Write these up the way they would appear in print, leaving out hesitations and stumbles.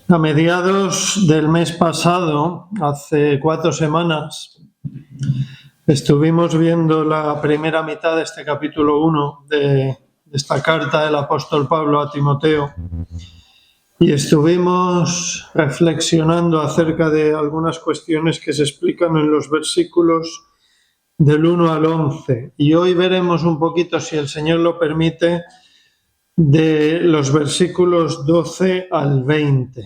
A mediados del mes pasado, hace 4 semanas, estuvimos viendo la primera mitad de este capítulo 1 de esta carta del apóstol Pablo a Timoteo y estuvimos reflexionando acerca de algunas cuestiones que se explican en los versículos del 1 al 11. Y hoy veremos un poquito, si el Señor lo permite, de los versículos 12 al 20.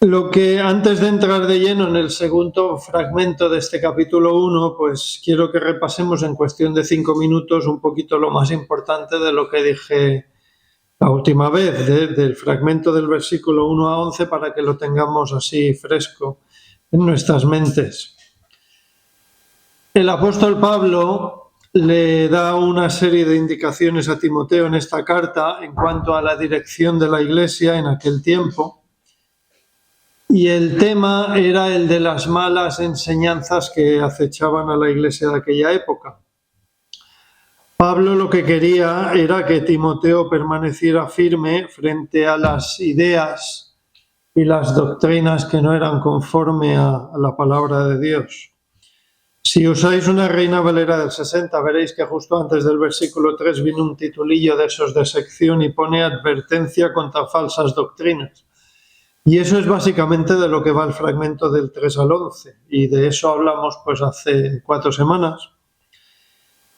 Lo que antes de entrar de lleno en el segundo fragmento de este capítulo 1, pues quiero que repasemos en cuestión de 5 minutos un poquito lo más importante de lo que dije la última vez, del fragmento del versículo 1 a 11, para que lo tengamos así fresco en nuestras mentes. El apóstol Pablo le da una serie de indicaciones a Timoteo en esta carta en cuanto a la dirección de la iglesia en aquel tiempo. Y el tema era el de las malas enseñanzas que acechaban a la iglesia de aquella época. Pablo lo que quería era que Timoteo permaneciera firme frente a las ideas y las doctrinas que no eran conforme a la palabra de Dios. Si usáis una Reina Valera del 60, veréis que justo antes del versículo 3 viene un titulillo de esos de sección y pone advertencia contra falsas doctrinas. Y eso es básicamente de lo que va el fragmento del 3 al 11, y de eso hablamos pues hace 4 semanas.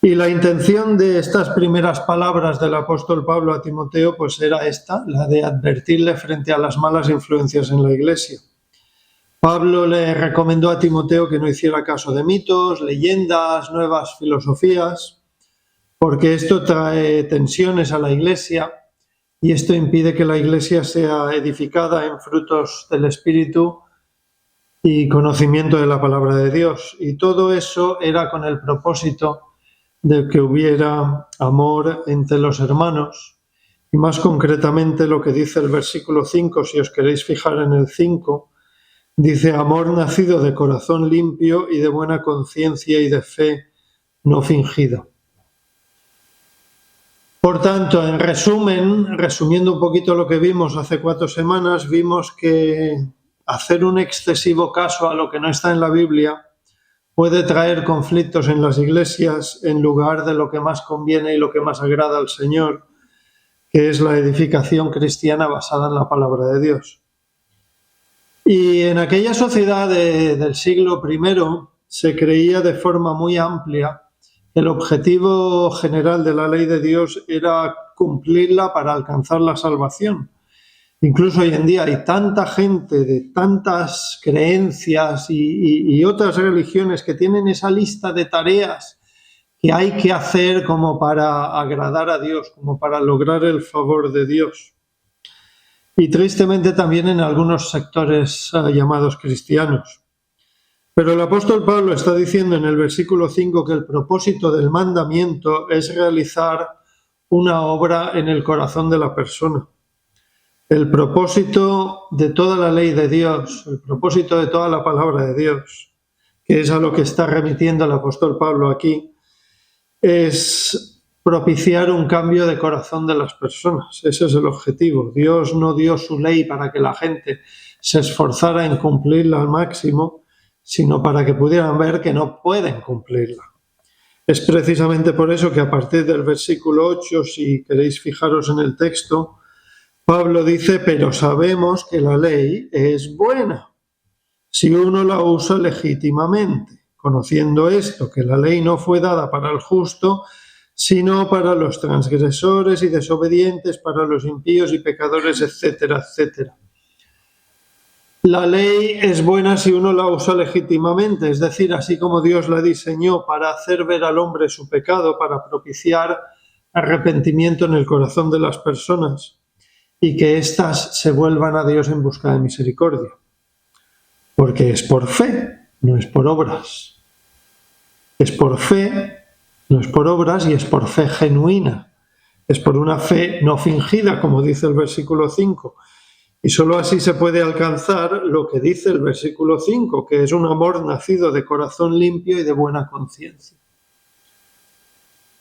Y la intención de estas primeras palabras del apóstol Pablo a Timoteo pues era esta, la de advertirle frente a las malas influencias en la iglesia. Pablo le recomendó a Timoteo que no hiciera caso de mitos, leyendas, nuevas filosofías, porque esto trae tensiones a la iglesia. Y esto impide que la iglesia sea edificada en frutos del Espíritu y conocimiento de la palabra de Dios. Y todo eso era con el propósito de que hubiera amor entre los hermanos. Y más concretamente lo que dice el versículo 5, si os queréis fijar en el 5, dice: amor nacido de corazón limpio y de buena conciencia y de fe no fingida. Por tanto, en resumen, resumiendo un poquito lo que vimos hace 4 semanas, vimos que hacer un excesivo caso a lo que no está en la Biblia puede traer conflictos en las iglesias en lugar de lo que más conviene y lo que más agrada al Señor, que es la edificación cristiana basada en la palabra de Dios. Y en aquella sociedad del siglo I se creía de forma muy amplia el objetivo general de la ley de Dios era cumplirla para alcanzar la salvación. Incluso hoy en día hay tanta gente de tantas creencias y otras religiones que tienen esa lista de tareas que hay que hacer como para agradar a Dios, como para lograr el favor de Dios. Y tristemente también en algunos sectores llamados cristianos. Pero el apóstol Pablo está diciendo en el versículo 5 que el propósito del mandamiento es realizar una obra en el corazón de la persona. El propósito de toda la ley de Dios, el propósito de toda la palabra de Dios, que es a lo que está remitiendo el apóstol Pablo aquí, es propiciar un cambio de corazón de las personas. Ese es el objetivo. Dios no dio su ley para que la gente se esforzara en cumplirla al máximo, sino para que pudieran ver que no pueden cumplirla. Es precisamente por eso que a partir del versículo 8, si queréis fijaros en el texto, Pablo dice: pero sabemos que la ley es buena, si uno la usa legítimamente, conociendo esto, que la ley no fue dada para el justo, sino para los transgresores y desobedientes, para los impíos y pecadores, etcétera, etcétera. La ley es buena si uno la usa legítimamente, es decir, así como Dios la diseñó para hacer ver al hombre su pecado, para propiciar arrepentimiento en el corazón de las personas y que éstas se vuelvan a Dios en busca de misericordia. Porque es por fe, no es por obras. Es por fe, no es por obras, y es por fe genuina. Es por una fe no fingida, como dice el versículo 5. Y solo así se puede alcanzar lo que dice el versículo 5, que es un amor nacido de corazón limpio y de buena conciencia.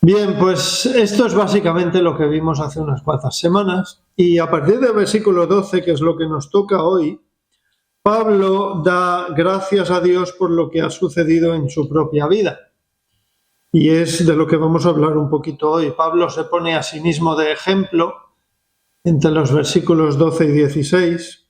Bien, pues esto es básicamente lo que vimos hace unas cuantas semanas, y a partir del versículo 12, que es lo que nos toca hoy, Pablo da gracias a Dios por lo que ha sucedido en su propia vida. Y es de lo que vamos a hablar un poquito hoy. Pablo se pone a sí mismo de ejemplo entre los versículos 12 y 16.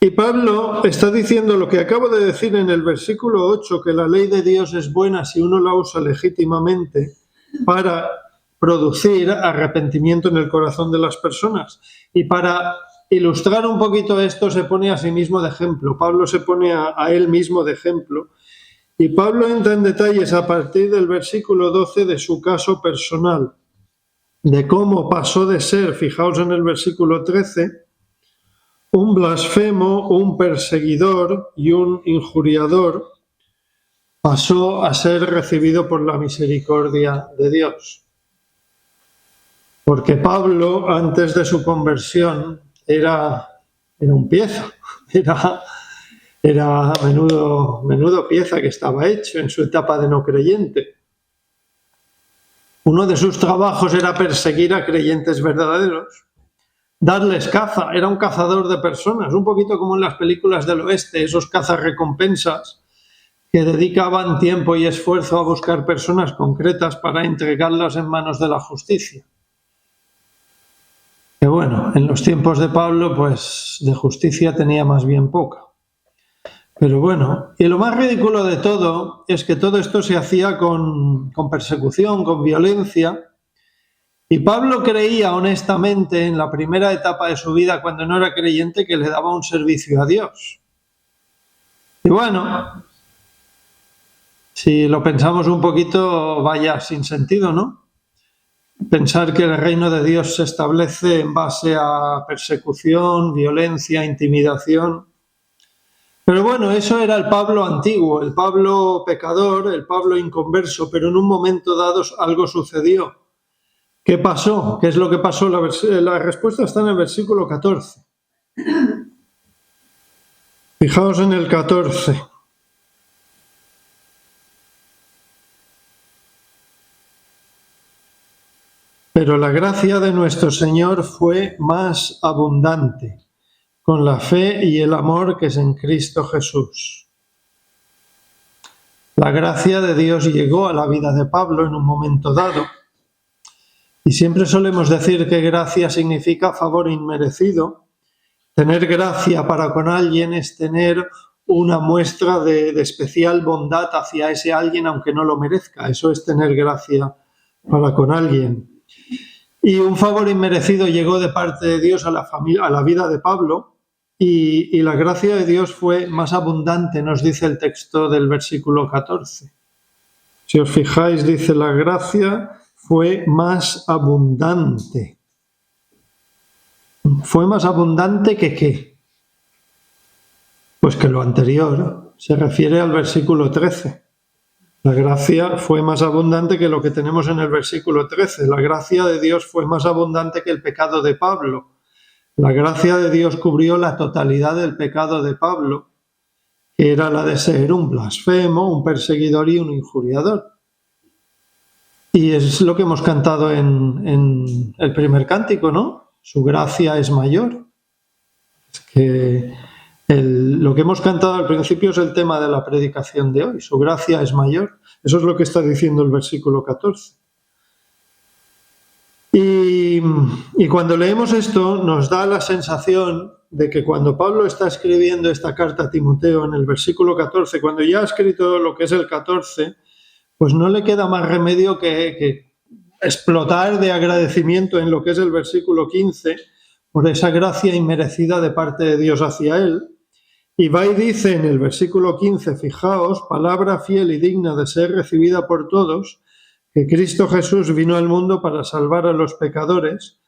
Y Pablo está diciendo lo que acabo de decir en el versículo 8, que la ley de Dios es buena si uno la usa legítimamente para producir arrepentimiento en el corazón de las personas. Y para ilustrar un poquito esto se pone a sí mismo de ejemplo. Pablo se pone a él mismo de ejemplo. Y Pablo entra en detalles a partir del versículo 12 de su caso personal, de cómo pasó de ser, fijaos en el versículo 13, un blasfemo, un perseguidor y un injuriador, pasó a ser recibido por la misericordia de Dios. Porque Pablo, antes de su conversión, era un pieza, era menudo pieza que estaba hecho en su etapa de no creyente. Uno de sus trabajos era perseguir a creyentes verdaderos, darles caza, era un cazador de personas, un poquito como en las películas del oeste, esos cazarrecompensas que dedicaban tiempo y esfuerzo a buscar personas concretas para entregarlas en manos de la justicia. Que bueno, en los tiempos de Pablo, pues de justicia tenía más bien poca. Pero bueno, y lo más ridículo de todo es que todo esto se hacía con persecución, con violencia. Y Pablo creía honestamente en la primera etapa de su vida, cuando no era creyente, que le daba un servicio a Dios. Y bueno, si lo pensamos un poquito, vaya sin sentido, ¿no? Pensar que el reino de Dios se establece en base a persecución, violencia, intimidación. Pero bueno, eso era el Pablo antiguo, el Pablo pecador, el Pablo inconverso, pero en un momento dado algo sucedió. ¿Qué pasó? ¿Qué es lo que pasó? La respuesta está en el versículo 14. Fijaos en el 14. Pero la gracia de nuestro Señor fue más abundante, con la fe y el amor que es en Cristo Jesús. La gracia de Dios llegó a la vida de Pablo en un momento dado. Y siempre solemos decir que gracia significa favor inmerecido. Tener gracia para con alguien es tener una muestra de especial bondad hacia ese alguien, aunque no lo merezca. Eso es tener gracia para con alguien. Y un favor inmerecido llegó de parte de Dios a la vida de Pablo, y la gracia de Dios fue más abundante, nos dice el texto del versículo 14. Si os fijáis, dice, la gracia fue más abundante. ¿Fue más abundante que qué? Pues que lo anterior. Se refiere al versículo 13. La gracia fue más abundante que lo que tenemos en el versículo 13. La gracia de Dios fue más abundante que el pecado de Pablo. La gracia de Dios cubrió la totalidad del pecado de Pablo, que era la de ser un blasfemo, un perseguidor y un injuriador. Y es lo que hemos cantado en el primer cántico, ¿no? Su gracia es mayor. Es que lo que hemos cantado al principio es el tema de la predicación de hoy. Su gracia es mayor. Eso es lo que está diciendo el versículo 14. Y cuando leemos esto nos da la sensación de que cuando Pablo está escribiendo esta carta a Timoteo en el versículo 14, cuando ya ha escrito lo que es el 14, pues no le queda más remedio que explotar de agradecimiento en lo que es el versículo 15 por esa gracia inmerecida de parte de Dios hacia él. Y va y dice en el versículo 15, fijaos, palabra fiel y digna de ser recibida por todos, que Cristo Jesús vino al mundo para salvar a los pecadores,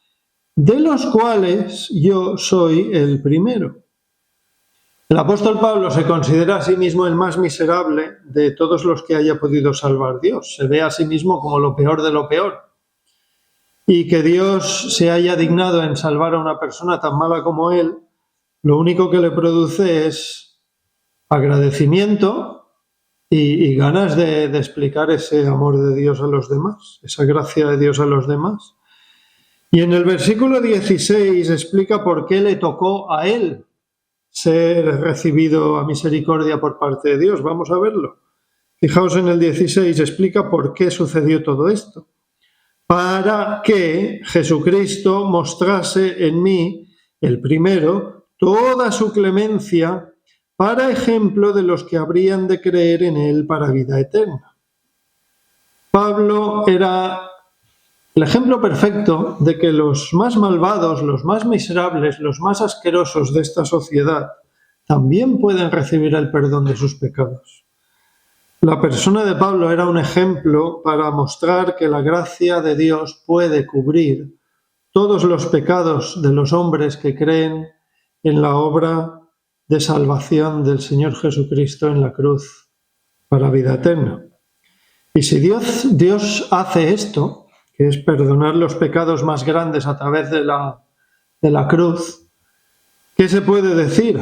de los cuales yo soy el primero. El apóstol Pablo se considera a sí mismo el más miserable de todos los que haya podido salvar Dios. Se ve a sí mismo como lo peor de lo peor. Y que Dios se haya dignado en salvar a una persona tan mala como él, lo único que le produce es agradecimiento y ganas de explicar ese amor de Dios a los demás, esa gracia de Dios a los demás. Y en el versículo 16 explica por qué le tocó a él ser recibido a misericordia por parte de Dios. Vamos a verlo. Fijaos en el 16, explica por qué sucedió todo esto. Para que Jesucristo mostrase en mí, el primero, toda su clemencia, para ejemplo de los que habrían de creer en él para vida eterna. Pablo era el ejemplo perfecto de que los más malvados, los más miserables, los más asquerosos de esta sociedad también pueden recibir el perdón de sus pecados. La persona de Pablo era un ejemplo para mostrar que la gracia de Dios puede cubrir todos los pecados de los hombres que creen en la obra de salvación del Señor Jesucristo en la cruz para vida eterna. Y si Dios hace esto, que es perdonar los pecados más grandes a través de la cruz, ¿qué se puede decir?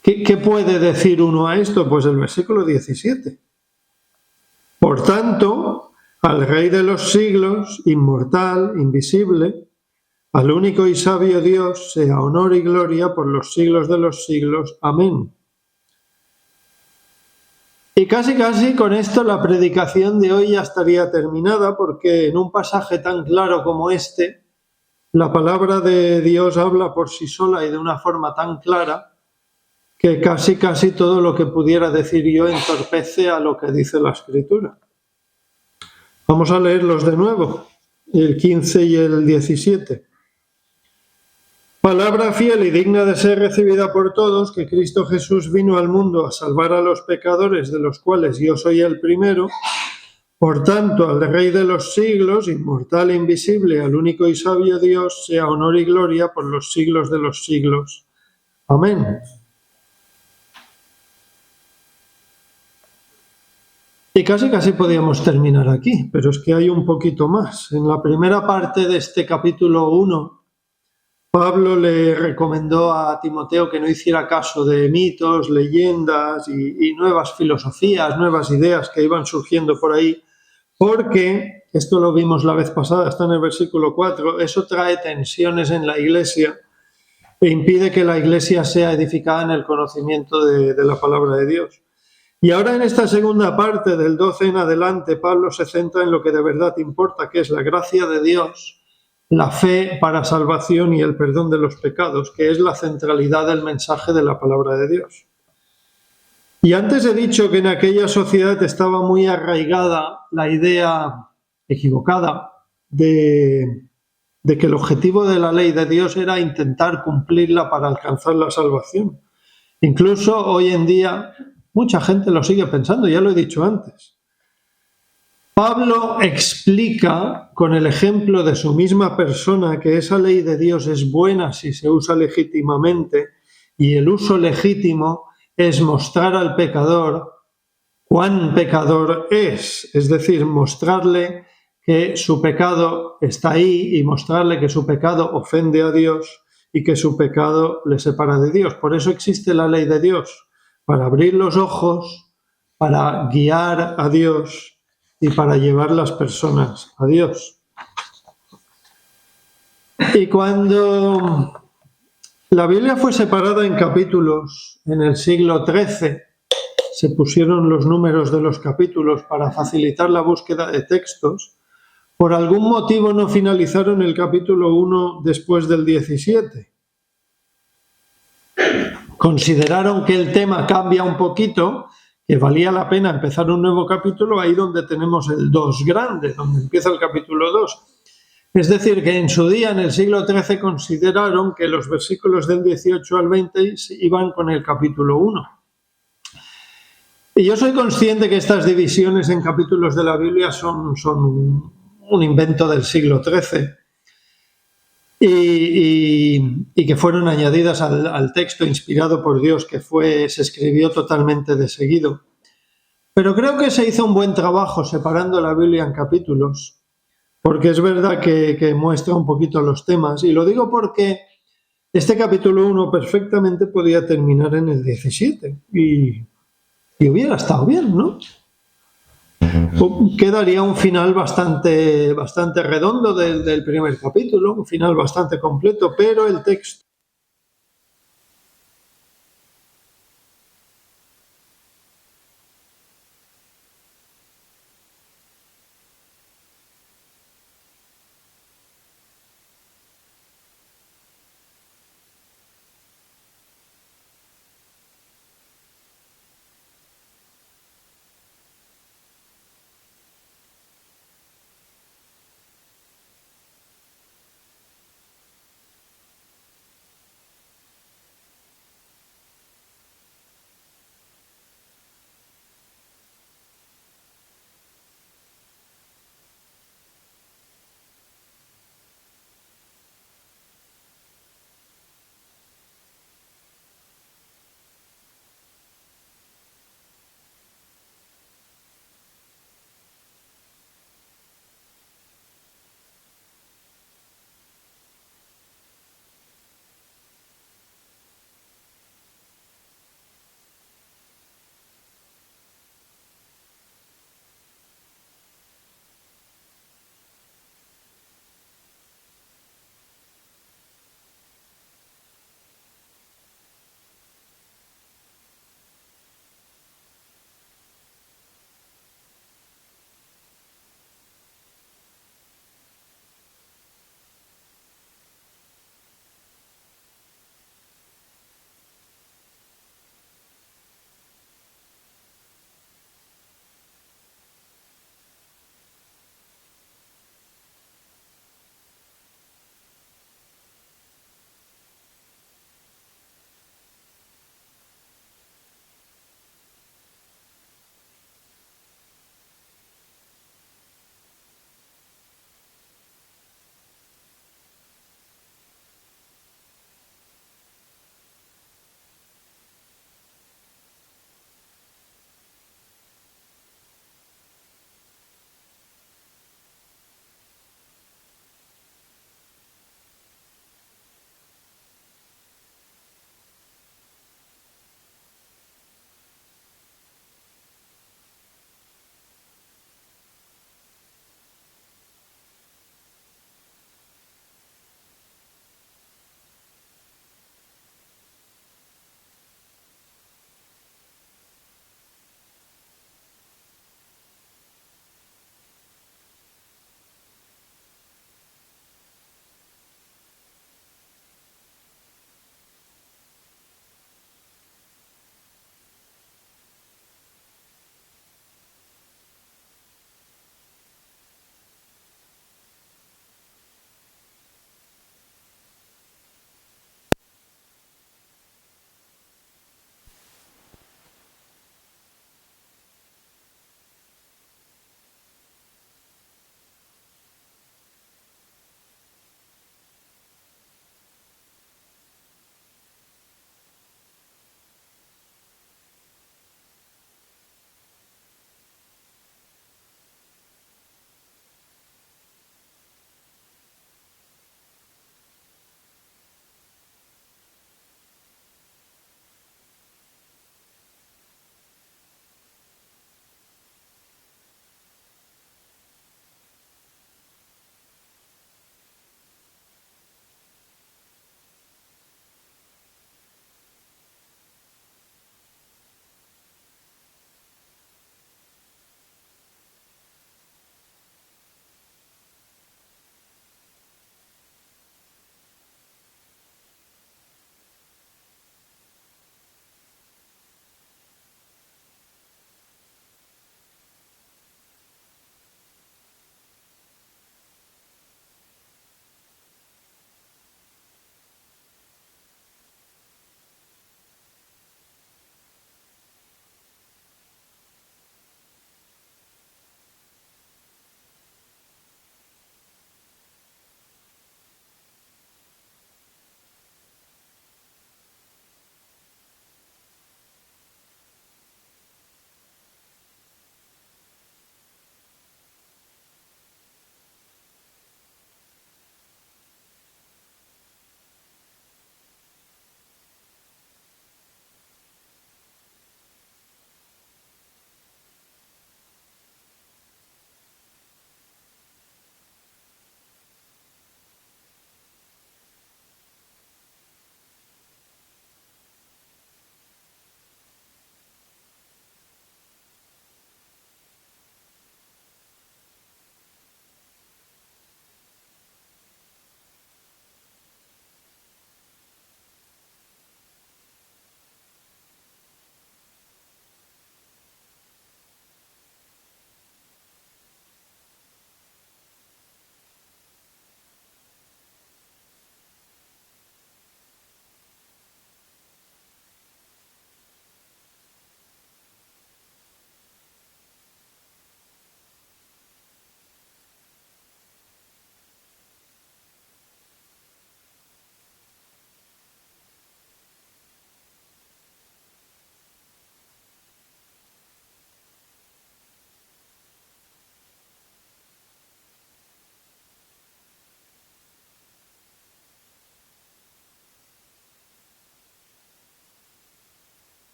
¿Qué puede decir uno a esto? Pues el versículo 17. Por tanto, al Rey de los siglos, inmortal, invisible, al único y sabio Dios, sea honor y gloria por los siglos de los siglos. Amén. Y casi con esto la predicación de hoy ya estaría terminada, porque en un pasaje tan claro como este, la palabra de Dios habla por sí sola y de una forma tan clara que casi todo lo que pudiera decir yo entorpece a lo que dice la Escritura. Vamos a leerlos de nuevo, el 15 y el 17. Palabra fiel y digna de ser recibida por todos, que Cristo Jesús vino al mundo a salvar a los pecadores, de los cuales yo soy el primero. Por tanto, al Rey de los siglos, inmortal e invisible, al único y sabio Dios, sea honor y gloria por los siglos de los siglos. Amén. Y casi podíamos terminar aquí, pero es que hay un poquito más. En la primera parte de este capítulo 1, Pablo le recomendó a Timoteo que no hiciera caso de mitos, leyendas y nuevas filosofías, nuevas ideas que iban surgiendo por ahí, porque, esto lo vimos la vez pasada, está en el versículo 4, eso trae tensiones en la iglesia e impide que la iglesia sea edificada en el conocimiento de la palabra de Dios. Y ahora en esta segunda parte, del 12 en adelante, Pablo se centra en lo que de verdad importa, que es la gracia de Dios, la fe para salvación y el perdón de los pecados, que es la centralidad del mensaje de la palabra de Dios. Y antes he dicho que en aquella sociedad estaba muy arraigada la idea equivocada de que el objetivo de la ley de Dios era intentar cumplirla para alcanzar la salvación. Incluso hoy en día mucha gente lo sigue pensando, ya lo he dicho antes. Pablo explica con el ejemplo de su misma persona que esa ley de Dios es buena si se usa legítimamente, y el uso legítimo es mostrar al pecador cuán pecador es decir, mostrarle que su pecado está ahí y mostrarle que su pecado ofende a Dios y que su pecado le separa de Dios. Por eso existe la ley de Dios, para abrir los ojos, para guiar a Dios y para llevar las personas a Dios. Y cuando la Biblia fue separada en capítulos en el siglo XIII, se pusieron los números de los capítulos para facilitar la búsqueda de textos. Por algún motivo no finalizaron el capítulo 1 después del 17. Consideraron que el tema cambia un poquito, que valía la pena empezar un nuevo capítulo ahí donde tenemos el 2 grande, donde empieza el capítulo 2. Es decir, que en su día, en el siglo XIII, consideraron que los versículos del 18 al 20 iban con el capítulo 1. Y yo soy consciente que estas divisiones en capítulos de la Biblia son un invento del siglo XIII y que fueron añadidas al texto inspirado por Dios, que se escribió totalmente de seguido. Pero creo que se hizo un buen trabajo separando la Biblia en capítulos, porque es verdad que muestra un poquito los temas, y lo digo porque este capítulo 1 perfectamente podía terminar en el 17, Y hubiera estado bien, ¿no? Quedaría un final bastante redondo del primer capítulo, un final bastante completo, pero el texto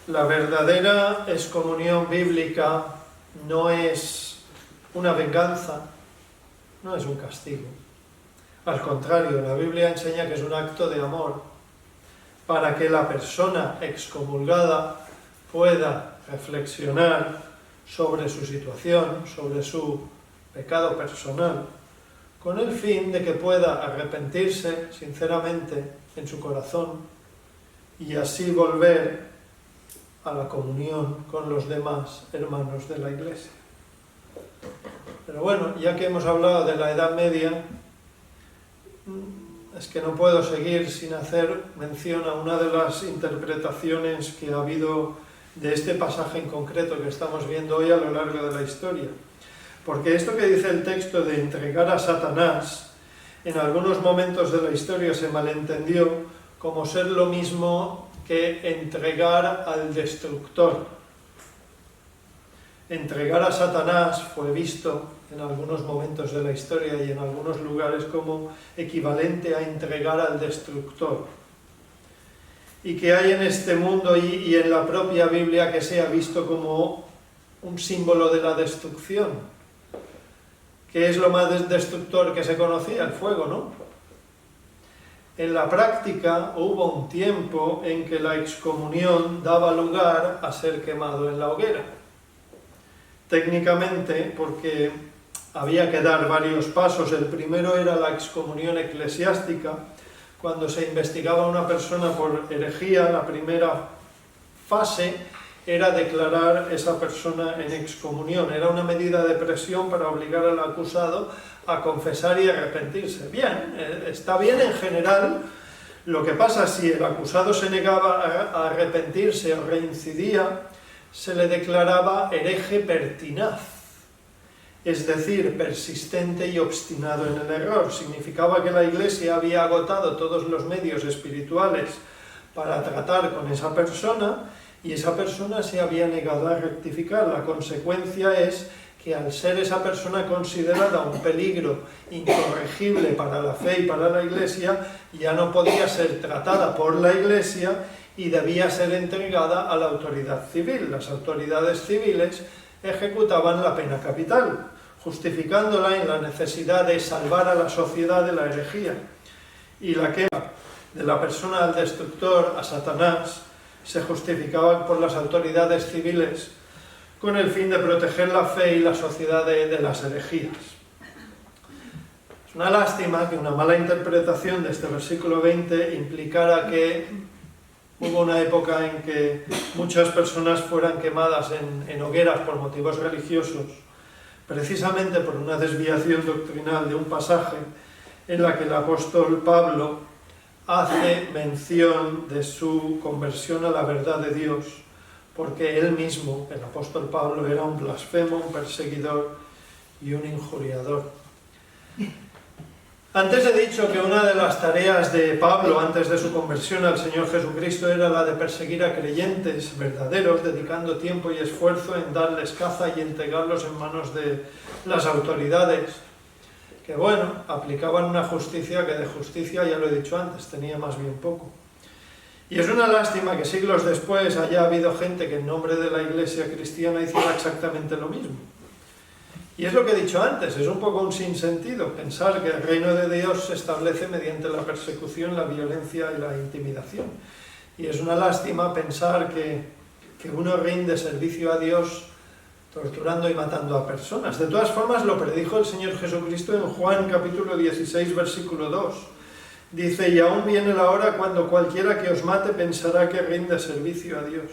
La verdadera excomunión bíblica no es una venganza, no es un castigo. Al contrario, la Biblia enseña que es un acto de amor para que la persona excomulgada pueda reflexionar sobre su situación, sobre su pecado personal, con el fin de que pueda arrepentirse sinceramente en su corazón y así volver a la comunión con los demás hermanos de la Iglesia. Pero bueno, ya que hemos hablado de la Edad Media, es que no puedo seguir sin hacer mención a una de las interpretaciones que ha habido de este pasaje en concreto que estamos viendo hoy a lo largo de la historia. Porque esto que dice el texto de entregar a Satanás, en algunos momentos de la historia se malentendió como ser lo mismo que entregar al destructor. Entregar a Satanás fue visto en algunos momentos de la historia y en algunos lugares como equivalente a entregar al destructor. Y que hay en este mundo y en la propia Biblia que se ha visto como un símbolo de la destrucción. ¿Qué es lo más destructor que se conocía? El fuego, ¿no? En la práctica hubo un tiempo en que la excomunión daba lugar a ser quemado en la hoguera. Técnicamente, porque había que dar varios pasos. El primero era la excomunión eclesiástica, cuando se investigaba a una persona por herejía. La primera fase era declarar esa persona en excomunión. Era una medida de presión para obligar al acusado a confesar y arrepentirse. Bien, está bien en general. Lo que pasa, si el acusado se negaba a arrepentirse o reincidía, se le declaraba hereje pertinaz, es decir, persistente y obstinado en el error. Significaba que la Iglesia había agotado todos los medios espirituales para tratar con esa persona y esa persona se había negado a rectificar. La consecuencia es que al ser esa persona considerada un peligro incorregible para la fe y para la Iglesia, ya no podía ser tratada por la Iglesia y debía ser entregada a la autoridad civil. Las autoridades civiles ejecutaban la pena capital, justificándola en la necesidad de salvar a la sociedad de la herejía. Y la quema de la persona al destructor, a Satanás, se justificaba por las autoridades civiles con el fin de proteger la fe y la sociedad de las herejías. Es una lástima que una mala interpretación de este versículo 20 implicara que hubo una época en que muchas personas fueran quemadas en hogueras por motivos religiosos, precisamente por una desviación doctrinal de un pasaje en la que el apóstol Pablo hace mención de su conversión a la verdad de Dios, porque él mismo, el apóstol Pablo, era un blasfemo, un perseguidor y un injuriador. Antes he dicho que una de las tareas de Pablo antes de su conversión al Señor Jesucristo era la de perseguir a creyentes verdaderos, dedicando tiempo y esfuerzo en darles caza y entregarlos en manos de las autoridades, que bueno, aplicaban una justicia que de justicia, ya lo he dicho antes, tenía más bien poco. Y es una lástima que siglos después haya habido gente que en nombre de la Iglesia cristiana hiciera exactamente lo mismo. Y es lo que he dicho antes, es un poco un sinsentido pensar que el reino de Dios se establece mediante la persecución, la violencia y la intimidación. Y es una lástima pensar que uno rinde servicio a Dios torturando y matando a personas. De todas formas, lo predijo el Señor Jesucristo en Juan capítulo 16, versículo 2. Dice, y aún viene la hora cuando cualquiera que os mate pensará que rinde servicio a Dios.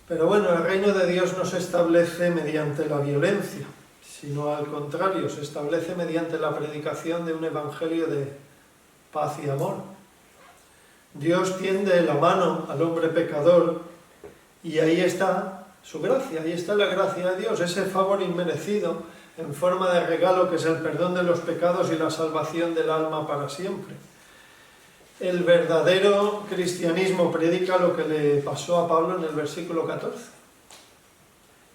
Pero bueno, el reino de Dios no se establece mediante la violencia, sino al contrario, se establece mediante la predicación de un evangelio de paz y amor. Dios tiende la mano al hombre pecador y ahí está su gracia, ahí está la gracia de Dios, ese favor inmerecido en forma de regalo que es el perdón de los pecados y la salvación del alma para siempre. El verdadero cristianismo predica lo que le pasó a Pablo en el versículo 14,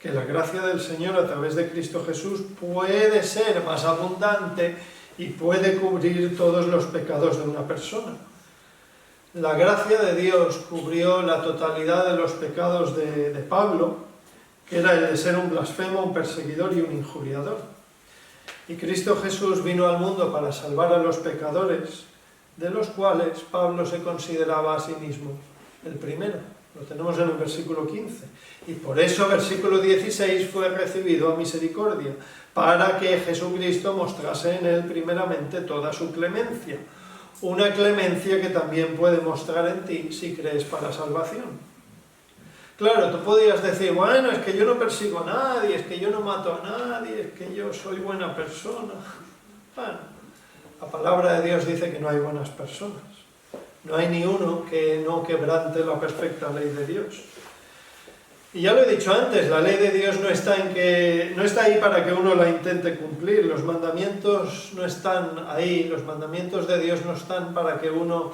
que la gracia del Señor a través de Cristo Jesús puede ser más abundante y puede cubrir todos los pecados de una persona. La gracia de Dios cubrió la totalidad de los pecados de Pablo, que era el de ser un blasfemo, un perseguidor y un injuriador. Y Cristo Jesús vino al mundo para salvar a los pecadores, de los cuales Pablo se consideraba a sí mismo el primero. Lo tenemos en el versículo 15. Y por eso versículo 16 fue recibido a misericordia, para que Jesucristo mostrase en él primeramente toda su clemencia. Una clemencia que también puede mostrar en ti si crees para salvación. Claro, tú podías decir, bueno, es que yo no persigo a nadie, es que yo no mato a nadie, es que yo soy buena persona. Bueno, la palabra de Dios dice que no hay buenas personas. No hay ni uno que no quebrante la perfecta ley de Dios. Y ya lo he dicho antes, la ley de Dios no está ahí para que uno la intente cumplir. Los mandamientos no están ahí, los mandamientos de Dios no están para que uno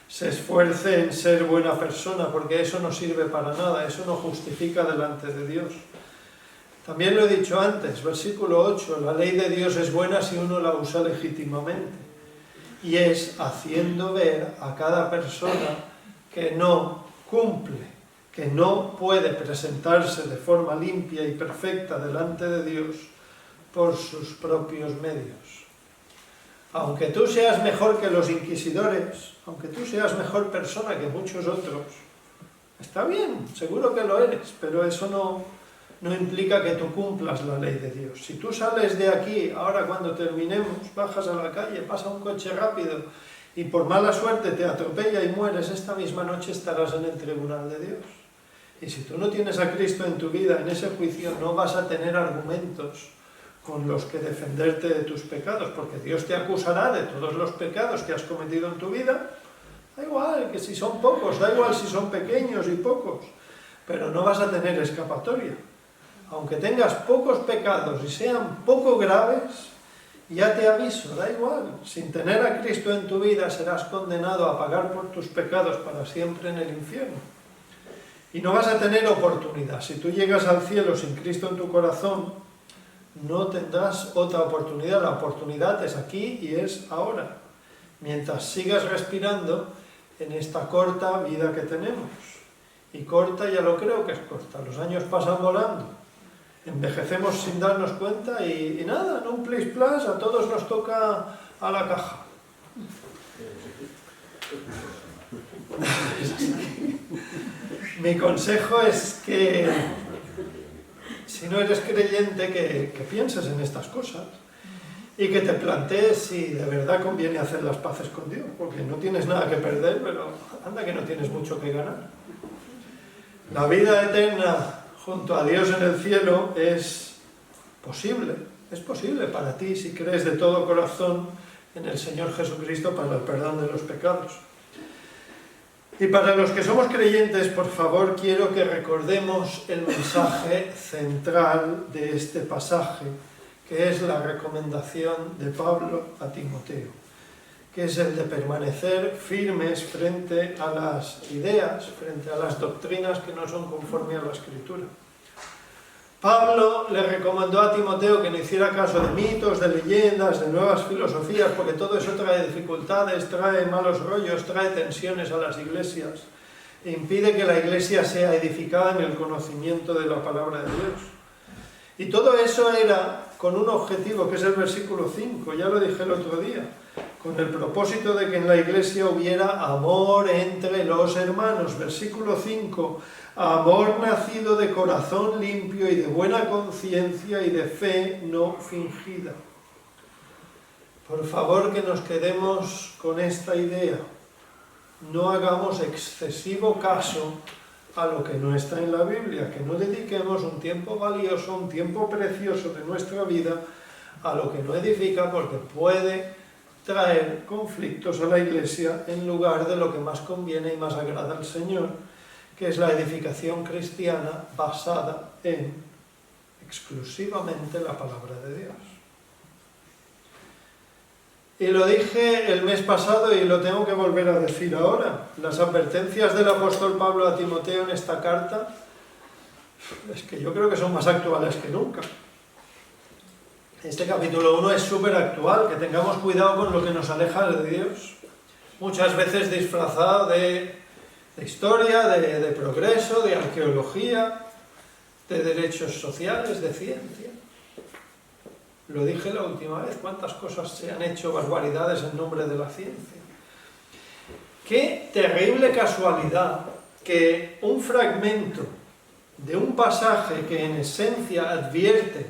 se esfuerce en ser buena persona, porque eso no sirve para nada, eso no justifica delante de Dios. También lo he dicho antes, versículo 8, la ley de Dios es buena si uno la usa legítimamente, y es haciendo ver a cada persona que no cumple, que no puede presentarse de forma limpia y perfecta delante de Dios por sus propios medios. Aunque tú seas mejor que los inquisidores, aunque tú seas mejor persona que muchos otros, está bien, seguro que lo eres, pero eso no implica que tú cumplas la ley de Dios. Si tú sales de aquí, ahora cuando terminemos, bajas a la calle, pasa un coche rápido y por mala suerte te atropella y mueres, esta misma noche estarás en el tribunal de Dios. Y si tú no tienes a Cristo en tu vida, en ese juicio no vas a tener argumentos con los que defenderte de tus pecados, porque Dios te acusará de todos los pecados que has cometido en tu vida. Da igual que si son pocos, da igual si son pequeños y pocos, pero no vas a tener escapatoria. Aunque tengas pocos pecados y sean poco graves, ya te aviso, da igual. Sin tener a Cristo en tu vida serás condenado a pagar por tus pecados para siempre en el infierno. Y no vas a tener oportunidad. Si tú llegas al cielo sin Cristo en tu corazón, no tendrás otra oportunidad. La oportunidad es aquí y es ahora. Mientras sigas respirando en esta corta vida que tenemos. Y corta, ya lo creo que es corta. Los años pasan volando. Envejecemos sin darnos cuenta y nada, no un plis plas, a todos nos toca a la caja. Mi consejo es que si no eres creyente, que pienses en estas cosas y que te plantees si de verdad conviene hacer las paces con Dios, porque no tienes nada que perder, pero anda que no tienes mucho que ganar. La vida eterna junto a Dios en el cielo es posible para ti si crees de todo corazón en el Señor Jesucristo para el perdón de los pecados. Y para los que somos creyentes, por favor, quiero que recordemos el mensaje central de este pasaje, que es la recomendación de Pablo a Timoteo, que es el de permanecer firmes frente a las ideas, frente a las doctrinas que no son conforme a la Escritura. Pablo le recomendó a Timoteo que no hiciera caso de mitos, de leyendas, de nuevas filosofías, porque todo eso trae dificultades, trae malos rollos, trae tensiones a las iglesias e impide que la iglesia sea edificada en el conocimiento de la palabra de Dios. Y todo eso era con un objetivo, que es el versículo 5, ya lo dije el otro día, con el propósito de que en la iglesia hubiera amor entre los hermanos. Versículo 5, amor nacido de corazón limpio y de buena conciencia y de fe no fingida. Por favor, que nos quedemos con esta idea. No hagamos excesivo caso a lo que no está en la Biblia, que no dediquemos un tiempo valioso, un tiempo precioso de nuestra vida a lo que no edifica, porque puede traer conflictos a la iglesia en lugar de lo que más conviene y más agrada al Señor, que es la edificación cristiana basada en exclusivamente la palabra de Dios. Y lo dije el mes pasado y lo tengo que volver a decir ahora. Las advertencias del apóstol Pablo a Timoteo en esta carta, es que yo creo que son más actuales que nunca. Este capítulo 1 es súper actual, que tengamos cuidado con lo que nos aleja de Dios. muchas veces disfrazado de historia, de progreso, de arqueología, de derechos sociales, de ciencia. Lo dije la última vez, cuántas cosas se han hecho, barbaridades en nombre de la ciencia. Qué terrible casualidad que un fragmento de un pasaje que en esencia advierte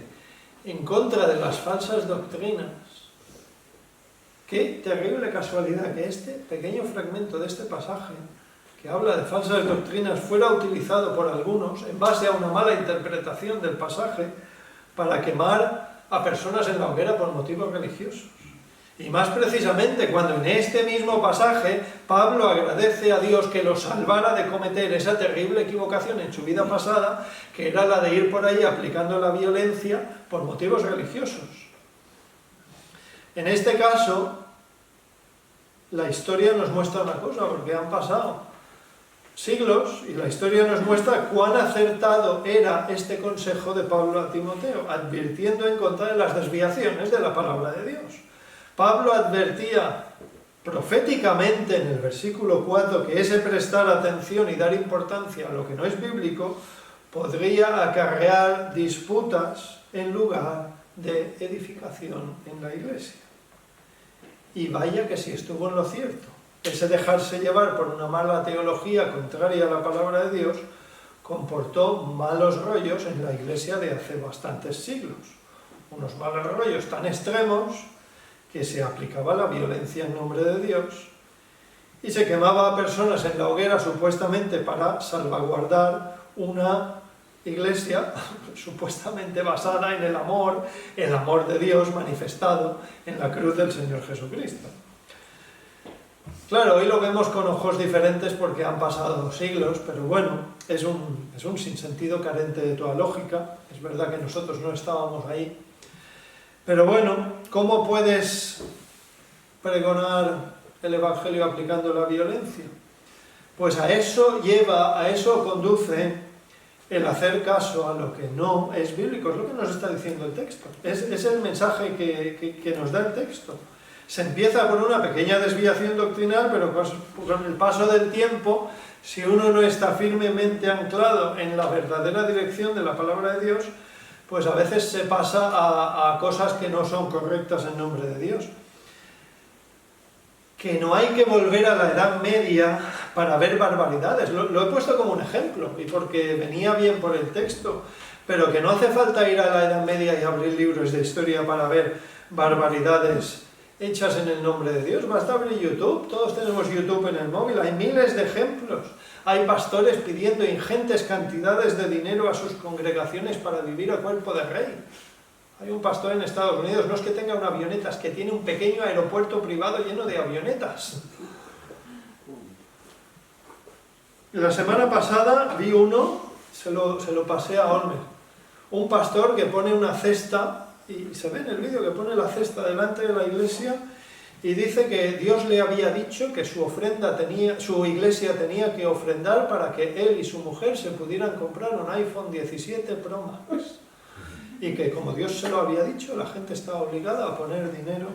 en contra de las falsas doctrinas, qué terrible casualidad que este pequeño fragmento de este pasaje que habla de falsas doctrinas fuera utilizado por algunos en base a una mala interpretación del pasaje para quemar a personas en la hoguera por motivos religiosos. Y más precisamente cuando en este mismo pasaje Pablo agradece a Dios que lo salvara de cometer esa terrible equivocación en su vida pasada, que era la de ir por ahí aplicando la violencia por motivos religiosos. En este caso, la historia nos muestra una cosa, porque han pasado siglos y la historia nos muestra cuán acertado era este consejo de Pablo a Timoteo, advirtiendo en contra de las desviaciones de la palabra de Dios. Pablo advertía proféticamente en el versículo 4 que ese prestar atención y dar importancia a lo que no es bíblico podría acarrear disputas en lugar de edificación en la iglesia. Y vaya que si estuvo en lo cierto. Ese dejarse llevar por una mala teología contraria a la palabra de Dios comportó malos rollos en la iglesia de hace bastantes siglos. Unos malos rollos tan extremos que se aplicaba la violencia en nombre de Dios y se quemaba a personas en la hoguera supuestamente para salvaguardar una iglesia supuestamente basada en el amor de Dios manifestado en la cruz del Señor Jesucristo. Claro, hoy lo vemos con ojos diferentes porque han pasado siglos, pero bueno, es un sinsentido carente de toda lógica. Es verdad que nosotros no estábamos ahí. Pero bueno, ¿cómo puedes pregonar el Evangelio aplicando la violencia? Pues a eso conduce el hacer caso a lo que no es bíblico. Es lo que nos está diciendo el texto. Es el mensaje que nos da el texto. Se empieza con una pequeña desviación doctrinal, pero con el paso del tiempo, si uno no está firmemente anclado en la verdadera dirección de la palabra de Dios, pues a veces se pasa a cosas que no son correctas en nombre de Dios. Que no hay que volver a la Edad Media para ver barbaridades. Lo he puesto como un ejemplo, y porque venía bien por el texto, pero que no hace falta ir a la Edad Media y abrir libros de historia para ver barbaridades hechas en el nombre de Dios. Basta abrir YouTube, todos tenemos YouTube en el móvil, hay miles de ejemplos. Hay pastores pidiendo ingentes cantidades de dinero a sus congregaciones para vivir a cuerpo de rey. Hay un pastor en Estados Unidos, no es que tenga una avioneta, es que tiene un pequeño aeropuerto privado lleno de avionetas. La semana pasada vi uno, se lo pasé a Olmer, un pastor que pone una cesta, y se ve en el vídeo que pone la cesta delante de la iglesia y dice que Dios le había dicho que su iglesia tenía que ofrendar para que él y su mujer se pudieran comprar un iPhone 17 Pro Max. Y que como Dios se lo había dicho, la gente estaba obligada a poner dinero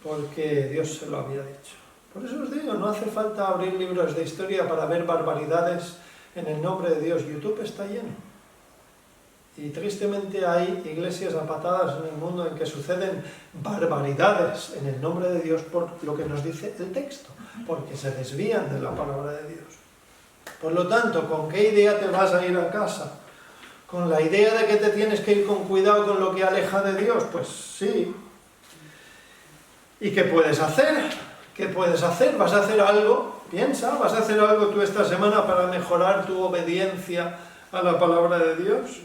porque Dios se lo había dicho. Por eso os digo, no hace falta abrir libros de historia para ver barbaridades en el nombre de Dios. YouTube está lleno. Y tristemente hay iglesias a patadas en el mundo en que suceden barbaridades en el nombre de Dios por lo que nos dice el texto, porque se desvían de la palabra de Dios. Por lo tanto, ¿con qué idea te vas a ir a casa? ¿Con la idea de que te tienes que ir con cuidado con lo que aleja de Dios? Pues sí. ¿Y qué puedes hacer? ¿Qué puedes hacer? ¿Vas a hacer algo? Piensa, ¿vas a hacer algo tú esta semana para mejorar tu obediencia a la palabra de Dios?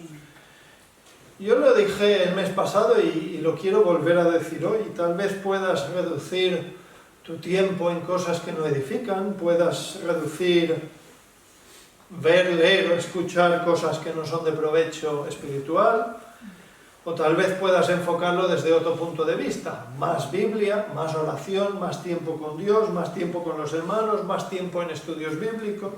Yo lo dije el mes pasado y lo quiero volver a decir hoy. Tal vez puedas reducir tu tiempo en cosas que no edifican, puedas reducir ver, leer o escuchar cosas que no son de provecho espiritual, o tal vez puedas enfocarlo desde otro punto de vista. Más Biblia, más oración, más tiempo con Dios, más tiempo con los hermanos, más tiempo en estudios bíblicos.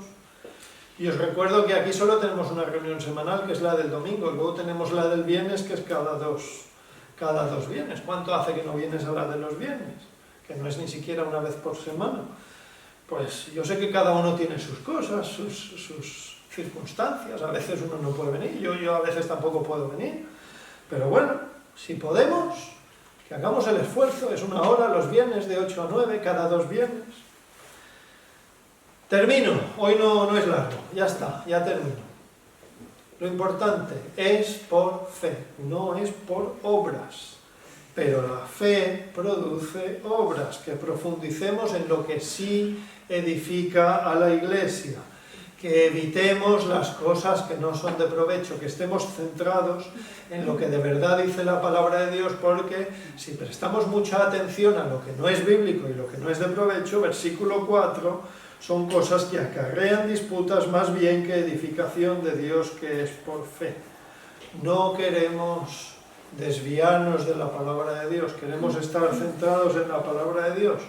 Y os recuerdo que aquí solo tenemos una reunión semanal, que es la del domingo, y luego tenemos la del viernes, que es cada dos viernes. ¿Cuánto hace que no vienes a la de los viernes? que no es ni siquiera una vez por semana. Pues yo sé que cada uno tiene sus cosas, sus circunstancias, a veces uno no puede venir, yo a veces tampoco puedo venir, pero bueno, si podemos, que hagamos el esfuerzo, es 1 hora los viernes de 8 a 9, cada 2 viernes. Termino, hoy no es largo, ya está, ya termino. Lo importante es por fe, no es por obras. Pero la fe produce obras, que profundicemos en lo que sí edifica a la Iglesia, que evitemos las cosas que no son de provecho, que estemos centrados en lo que de verdad dice la palabra de Dios, porque si prestamos mucha atención a lo que no es bíblico y lo que no es de provecho, versículo 4, son cosas que acarrean disputas más bien que edificación de Dios, que es por fe. No queremos desviarnos de la palabra de Dios, queremos estar centrados en la palabra de Dios.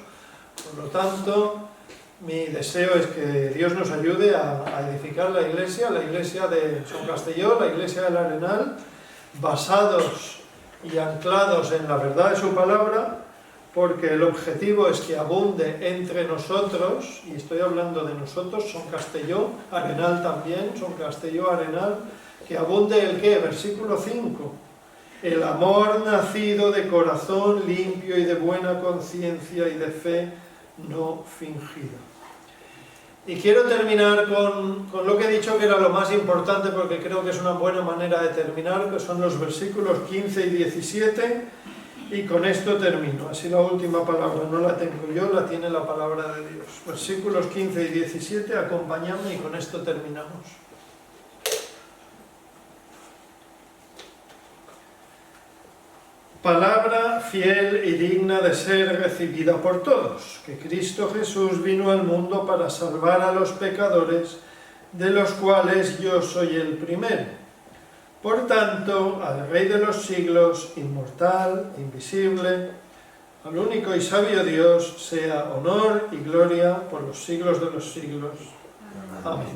Por lo tanto, mi deseo es que Dios nos ayude a edificar la iglesia de Son Castelló, la iglesia del Arenal, basados y anclados en la verdad de su palabra, porque el objetivo es que abunde entre nosotros, y estoy hablando de nosotros, Son Castelló, Arenal también, Son Castelló, Arenal, que abunde el ¿qué? Versículo 5. El amor nacido de corazón limpio y de buena conciencia y de fe no fingida. Y quiero terminar con lo que he dicho que era lo más importante, porque creo que es una buena manera de terminar, que son los versículos 15 y 17, y con esto termino. Así la última palabra no la tengo yo, la tiene la palabra de Dios. Versículos 15 y 17, acompáñame y con esto terminamos. Palabra fiel y digna de ser recibida por todos, que Cristo Jesús vino al mundo para salvar a los pecadores, de los cuales yo soy el primero. Por tanto, al Rey de los siglos, inmortal, invisible, al único y sabio Dios, sea honor y gloria por los siglos de los siglos. Amén.